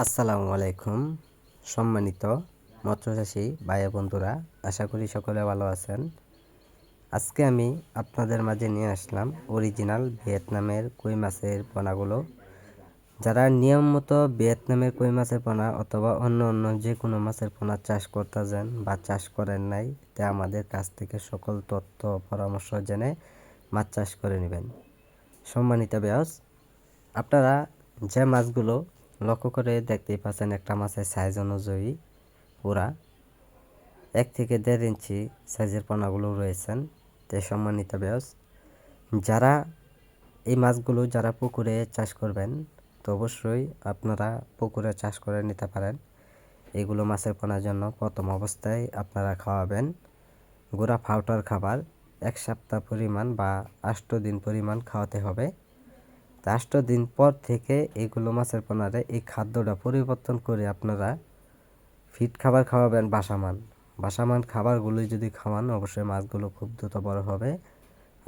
আসসালামু আলাইকুম। সম্মানিত মৎস্যচাষী ভাই বন্ধুরা, আশা করি সকলে ভালো আছেন। আজকে আমি আপনাদের মাঝে নিয়ে আসলাম অরিজিনাল ভিয়েতনামের কই মাছের পোনাগুলো। যারা নিয়মিত ভিয়েতনামের কই মাছের পোনা অথবা অন্য অন্য যে কোনো মাছের পোনা চাষ করতেছেন বা চাষ করেন নাই, তা আমাদের কাছ থেকে সকল তথ্য পরামর্শ জেনে মাছ চাষ করে নেবেন। সম্মানিত ভিউয়ার্স, আপনারা যে মাছগুলো লক্ষ্য করে দেখতেই পাচ্ছেন, একটা মাছের সাইজ অনুযায়ী পুরা 1 থেকে 1.5 ইঞ্চি সাইজের পোনাগুলো রয়েছেন। তাই সম্মানিত ভিউয়ার্স, যারা এই মাছগুলো যারা পুকুরে চাষ করবেন, তো অবশ্যই আপনারা পুকুরে চাষ করে নিতে পারেন। এগুলো মাছের পোনার জন্য প্রথম অবস্থায় আপনারা খাওয়াবেন গুঁড়া পাউডার খাবার 1 সপ্তাহ পরিমাণ বা 8 দিন পরিমাণ খাওয়াতে হবে। 8 দিন পর থেকে এগুলো মাছের পোনারে এই খাদ্যটা পরিবর্তন করে আপনারা ফিড খাবার খাওয়াবেন বাসামান খাবারগুলো যদি খাওয়ান, অবশ্যই মাছগুলো খুব দ্রুত বড় হবে।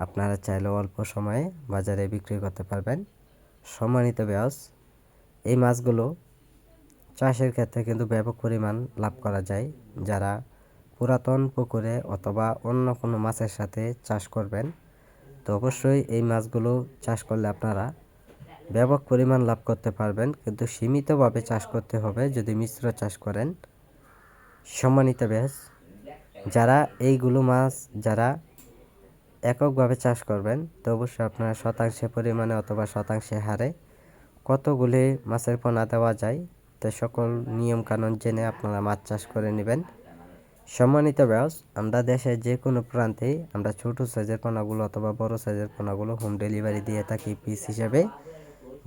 আপনারা চাইলে অল্প সময়ে বাজারে বিক্রি করতে পারবেন। সম্মানিত ভিউয়ার্স, এই মাছগুলো চাষের ক্ষেত্রে কিন্তু ব্যাপক পরিমাণ লাভ করা যায়। যারা পুরাতন পুকুরে অথবা অন্য কোনো মাছের সাথে চাষ করবেন, তো অবশ্যই এই মাছগুলো চাষ করলে আপনারা ব্যাপক পরিমাণ লাভ করতে পারবেন, কিন্তু সীমিতভাবে চাষ করতে হবে যদি মিশ্র চাষ করেন। সম্মানিত ভিউয়ার্স, যারা এইগুলো মাছ যারা এককভাবে চাষ করবেন, তো অবশ্যই আপনারা শতাংশে পরিমাণে অথবা শতাংশে হারে কতগুলি মাছের পোনা দেওয়া যায়, তো সকল নিয়মকানুন জেনে আপনারা মাছ চাষ করে নেবেন। সম্মানিত ভিউয়ার্স, আমরা দেশের যে কোনো প্রান্তেই আমরা ছোটো সাইজের পোনাগুলো অথবা বড় সাইজের পোনাগুলো হোম ডেলিভারি দিয়ে থাকি পিস হিসেবে।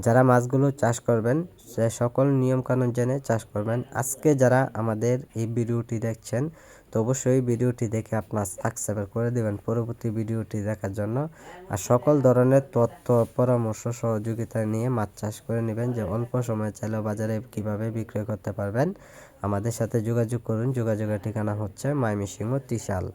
যারা মাছগুলো চাষ করবেন, সে সকল নিয়মকানুন জেনে চাষ করবেন। আজকে যারা আমাদের এই ভিডিওটি দেখছেন, তো অবশ্যই ভিডিওটি দেখে আপনার সাবস্ক্রাইব করে দেবেন পরবর্তী ভিডিওটি দেখার জন্য। আর সকল ধরনের তথ্য পরামর্শ সহযোগিতা নিয়ে মাছ চাষ করে নেবেন, যে অল্প সময় চাইলে বাজারে কিভাবে বিক্রয় করতে পারবেন। আমাদের সাথে যোগাযোগ করুন। যোগাযোগের ঠিকানা হচ্ছে ময়মনসিংহ ত্রিশাল।